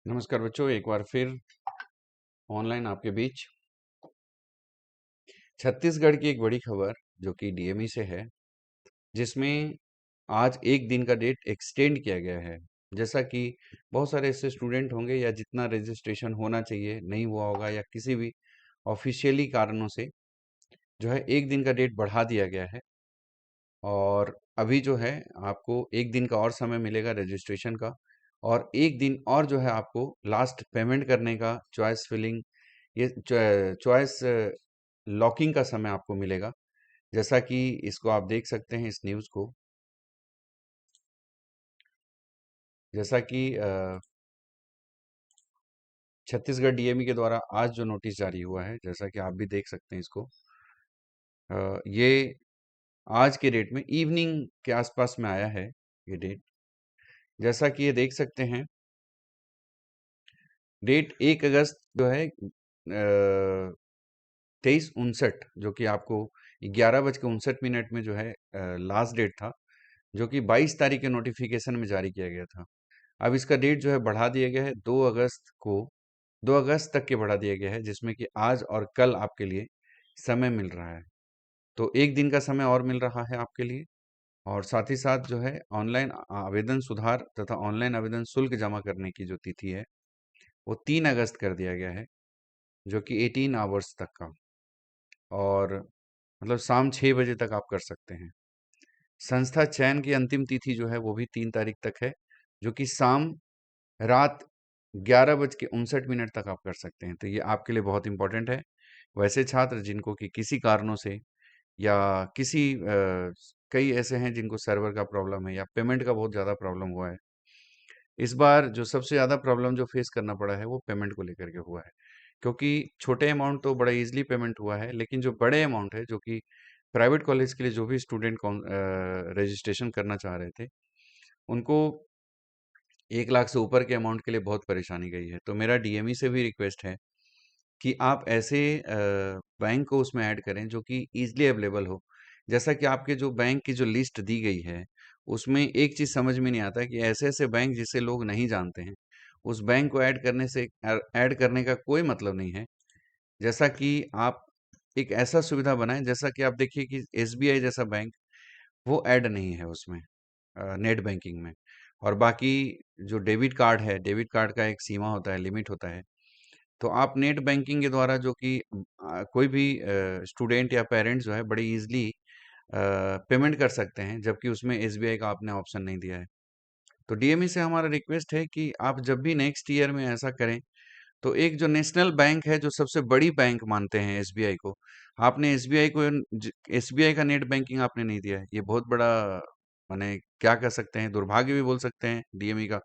नमस्कार बच्चों, एक बार फिर ऑनलाइन आपके बीच छत्तीसगढ़ की एक बड़ी खबर जो कि डीएमई से है, जिसमें आज एक दिन का डेट एक्सटेंड किया गया है। जैसा कि बहुत सारे ऐसे स्टूडेंट होंगे या जितना रजिस्ट्रेशन होना चाहिए नहीं हुआ होगा, या किसी भी ऑफिशियली कारणों से जो है एक दिन का डेट बढ़ा दिया गया है। और अभी जो है आपको एक दिन का और समय मिलेगा रजिस्ट्रेशन का, और एक दिन और जो है आपको लास्ट पेमेंट करने का चॉइस फिलिंग, ये चॉइस लॉकिंग का समय आपको मिलेगा। जैसा कि इसको आप देख सकते हैं इस न्यूज़ को, जैसा कि छत्तीसगढ़ डीएमई के द्वारा आज जो नोटिस जारी हुआ है, जैसा कि आप भी देख सकते हैं इसको, ये आज के डेट में इवनिंग के आसपास में आया है ये डेट। जैसा कि ये देख सकते हैं, डेट 1 अगस्त जो है 23:59, जो कि आपको 11:59 में जो है लास्ट डेट था, जो कि 22 तारीख के नोटिफिकेशन में जारी किया गया था। अब इसका डेट जो है बढ़ा दिया गया है 2 अगस्त को, 2 अगस्त तक के बढ़ा दिया गया है, जिसमें कि आज और कल आपके लिए समय मिल रहा है। तो एक दिन का समय और मिल रहा है आपके लिए। और साथ ही साथ जो है ऑनलाइन आवेदन सुधार तथा ऑनलाइन आवेदन शुल्क जमा करने की जो तिथि है वो 3 अगस्त कर दिया गया है, जो कि 18 आवर्स तक का, और मतलब शाम 6 बजे तक आप कर सकते हैं। संस्था चयन की अंतिम तिथि जो है वो भी 3 तारीख तक है, जो कि शाम रात 11:59 तक आप कर सकते हैं। तो ये आपके लिए बहुत इंपॉर्टेंट है। वैसे छात्र जिनको कि किसी कारणों से या किसी कई ऐसे हैं जिनको सर्वर का प्रॉब्लम है या पेमेंट का बहुत ज़्यादा प्रॉब्लम हुआ है। इस बार जो सबसे ज़्यादा प्रॉब्लम जो फेस करना पड़ा है वो पेमेंट को लेकर के हुआ है, क्योंकि छोटे अमाउंट तो बड़ा इजीली पेमेंट हुआ है, लेकिन जो बड़े अमाउंट है, जो कि प्राइवेट कॉलेज के लिए जो भी स्टूडेंट रजिस्ट्रेशन करना चाह रहे थे, उनको 1 लाख से ऊपर के अमाउंट के लिए बहुत परेशानी गई है। तो मेरा डीएमई से भी रिक्वेस्ट है कि आप ऐसे बैंक को उसमें ऐड करें जो कि ईज़िली अवेलेबल हो। जैसा कि आपके जो बैंक की जो लिस्ट दी गई है, उसमें एक चीज़ समझ में नहीं आता कि ऐसे-ऐसे बैंक जिसे लोग नहीं जानते हैं, उस बैंक को ऐड करने से ऐड करने का कोई मतलब नहीं है। जैसा कि आप एक ऐसा सुविधा बनाएँ, जैसा कि आप देखिए कि एसबीआई जैसा बैंक, वो ऐड नहीं है उसमें नेट बैंकिंग में। और बाकी जो डेबिट कार्ड है, डेबिट कार्ड का एक सीमा होता है, लिमिट होता है। तो आप नेट बैंकिंग के द्वारा जो कि कोई भी स्टूडेंट या पेरेंट्स जो है बड़ी ईज़िली पेमेंट कर सकते हैं, जबकि उसमें एसबीआई का आपने ऑप्शन नहीं दिया है। तो डीएमई से हमारा रिक्वेस्ट है कि आप जब भी नेक्स्ट ईयर में ऐसा करें, तो एक जो नेशनल बैंक है, जो सबसे बड़ी बैंक मानते हैं एसबीआई को, आपने एसबीआई का नेट बैंकिंग आपने नहीं दिया है। ये बहुत बड़ा, माने क्या कह सकते हैं, दुर्भाग्य भी बोल सकते हैं डीएमई का।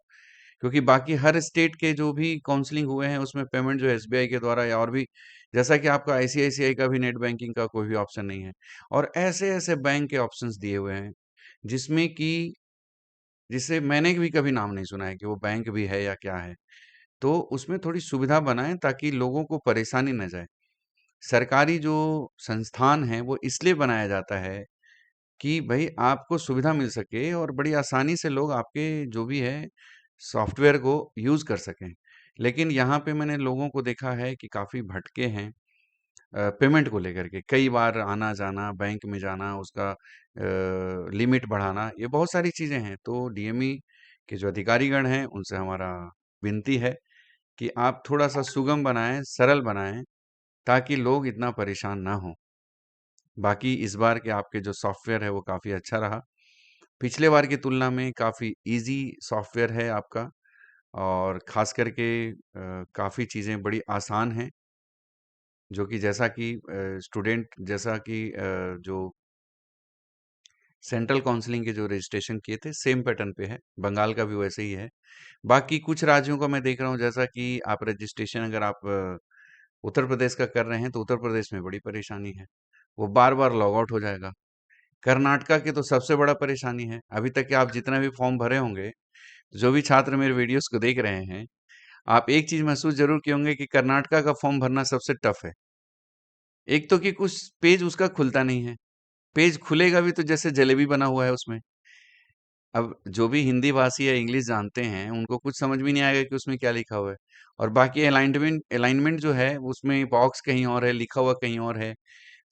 क्योंकि बाकी हर स्टेट के जो भी काउंसलिंग हुए हैं उसमें पेमेंट जो एसबीआई के द्वारा या और भी, जैसा कि आपका आईसीआईसीआई का भी नेट बैंकिंग का कोई भी ऑप्शन नहीं है। और ऐसे ऐसे बैंक के ऑप्शंस दिए हुए हैं जिसमें कि जिसे मैंने भी कभी नाम नहीं सुना है कि वो बैंक भी है या क्या है। तो उसमें थोड़ी सुविधा बनाएं ताकि लोगों को परेशानी न जाए। सरकारी जो संस्थान है वो इसलिए बनाया जाता है कि भाई आपको सुविधा मिल सके और बड़ी आसानी से लोग आपके जो भी है सॉफ्टवेयर को यूज़ कर सकें। लेकिन यहाँ पे मैंने लोगों को देखा है कि काफ़ी भटके हैं पेमेंट को लेकर के। कई बार आना-जाना, बैंक में जाना, उसका लिमिट बढ़ाना, ये बहुत सारी चीज़ें हैं। तो डीएमई के जो अधिकारीगण हैं, उनसे हमारा विनती है कि आप थोड़ा-सा सुगम बनाएँ, सरल बनाएँ, ताकि लोग इतना परेशान ना हों। बाकी इस बार के आपके जो सॉफ्टवेयर है, वो काफ़ी अच्छा रहा। पिछले बार की तुलना में काफ़ी ईज़ी सॉफ्टवेयर है आपका, और ख़ास करके काफ़ी चीज़ें बड़ी आसान हैं, जो कि जैसा कि स्टूडेंट, जैसा कि जो सेंट्रल काउंसलिंग के जो रजिस्ट्रेशन किए थे, सेम पैटर्न पे है, बंगाल का भी वैसे ही है। बाकी कुछ राज्यों का मैं देख रहा हूँ, जैसा कि आप रजिस्ट्रेशन अगर आप उत्तर प्रदेश का कर रहे हैं, तो उत्तर प्रदेश में बड़ी परेशानी है, वो बार-बार लॉग आउट हो जाएगा। कर्नाटका की तो सबसे बड़ा परेशानी है, अभी तक के आप जितना भी फॉर्म भरे होंगे, जो भी छात्र मेरे वीडियोज़ को देख रहे हैं, आप एक चीज़ महसूस ज़रूर किए होंगे कि कर्नाटका का फॉर्म भरना सबसे टफ है। एक तो कि कुछ पेज उसका खुलता नहीं है, पेज खुलेगा भी तो जैसे जलेबी बना हुआ है उसमें। अब जो भी हिंदी भाषी या इंग्लिश जानते हैं, उनको कुछ समझ में नहीं आएगा कि उसमें क्या लिखा हुआ है। और बाकी अलाइनमेंट अलाइनमेंट जो है, उसमें बॉक्स कहीं और है, लिखा हुआ कहीं और है।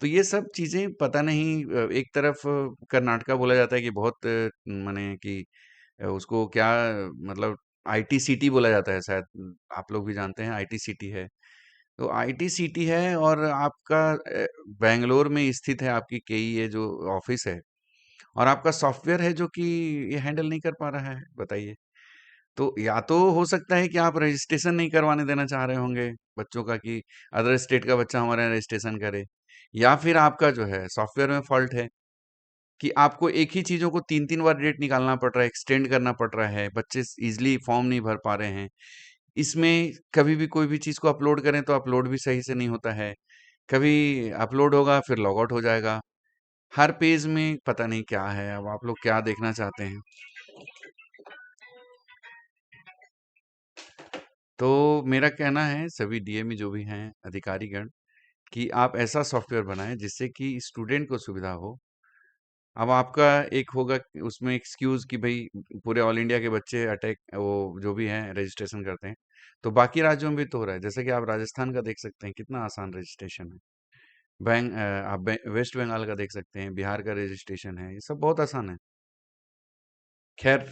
तो ये सब चीज़ें पता नहीं, एक तरफ कर्नाटका बोला जाता है कि बहुत माने कि उसको क्या, मतलब आईटी-सिटी बोला जाता है शायद, आप लोग भी जानते हैं आईटी-सिटी है। तो आईटी-सिटी है और आपका बैंगलोर में स्थित है आपकी केई ये जो ऑफ़िस है, और आपका सॉफ्टवेयर है जो कि ये हैंडल नहीं कर पा रहा है, बताइए। तो या तो हो सकता है कि आप रजिस्ट्रेशन नहीं करवाने देना चाह रहे होंगे बच्चों का, कि अदर स्टेट का बच्चा हमारे यहाँ रजिस्ट्रेशन करे, या फिर आपका जो है सॉफ्टवेयर में फॉल्ट है कि आपको एक ही चीज़ों को 3-3 बार डेट निकालना पड़ रहा है, एक्सटेंड करना पड़ रहा है, बच्चे ईज़िली फॉर्म नहीं भर पा रहे हैं। इसमें कभी भी कोई भी चीज़ को अपलोड करें तो अपलोड भी सही से नहीं होता है। कभी अपलोड होगा फिर लॉग आउट हो जाएगा। हर पेज में पता नहीं क्या है, अब आप लोग क्या देखना चाहते हैं। तो मेरा कहना है सभी डीएमई जो भी हैं अधिकारीगण, कि आप ऐसा सॉफ्टवेयर बनाएँ जिससे कि स्टूडेंट को सुविधा हो। अब आपका एक होगा कि उसमें एक्सक्यूज़ कि भई पूरे ऑल इंडिया के बच्चे अटैक वो जो भी हैं रजिस्ट्रेशन करते हैं। तो बाकी राज्यों में भी तो हो रहा है। जैसे कि आप राजस्थान का देख सकते हैं, कितना आसान रजिस्ट्रेशन है। आप वेस्ट बंगाल का देख सकते हैं, बिहार का रजिस्ट्रेशन है, ये सब बहुत आसान है। ख़ैर,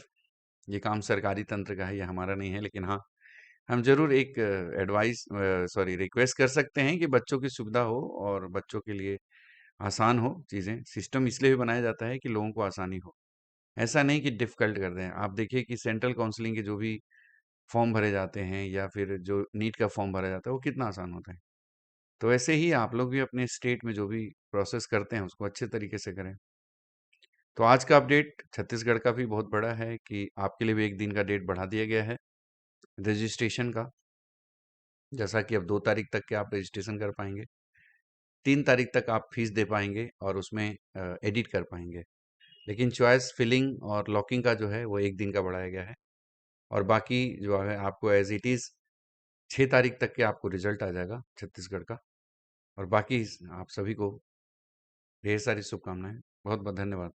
ये काम सरकारी तंत्र का है, ये हमारा नहीं है, लेकिन हाँ, हम ज़रूर एक सॉरी रिक्वेस्ट कर सकते हैं कि बच्चों की सुविधा हो और बच्चों के लिए आसान हो चीज़ें। सिस्टम इसलिए भी बनाया जाता है कि लोगों को आसानी हो। ऐसा नहीं कि डिफ़िकल्ट कर दें। आप देखिए कि सेंट्रल काउंसलिंग के जो भी फॉर्म भरे जाते हैं या फिर जो नीट का फॉर्म भरा जाता है, वो कितना आसान होता है। तो ऐसे ही आप लोग भी अपने स्टेट में जो भी प्रोसेस करते हैं, उसको अच्छे तरीके से करें। तो आज का अपडेट छत्तीसगढ़ का भी बहुत बड़ा है कि आपके लिए भी 1 दिन का डेट बढ़ा दिया गया है रजिस्ट्रेशन का। जैसा कि अब 2 तारीख तक के आप रजिस्ट्रेशन कर पाएँगे। 3 तारीख तक आप फ़ीस दे पाएँगे और उसमें एडिट कर पाएँगे। लेकिन चॉइस फिलिंग और लॉकिंग का जो है, वो 1 दिन का बढ़ाया गया है। और बाकी जो है आपको एज़ इट इज़ 6 तारीख तक के आपको रिजल्ट आ जाएगा छत्तीसगढ़ का। और बाकी आप सभी को ढेर सारी शुभकामनाएँ। बहुत-बहुत धन्यवाद।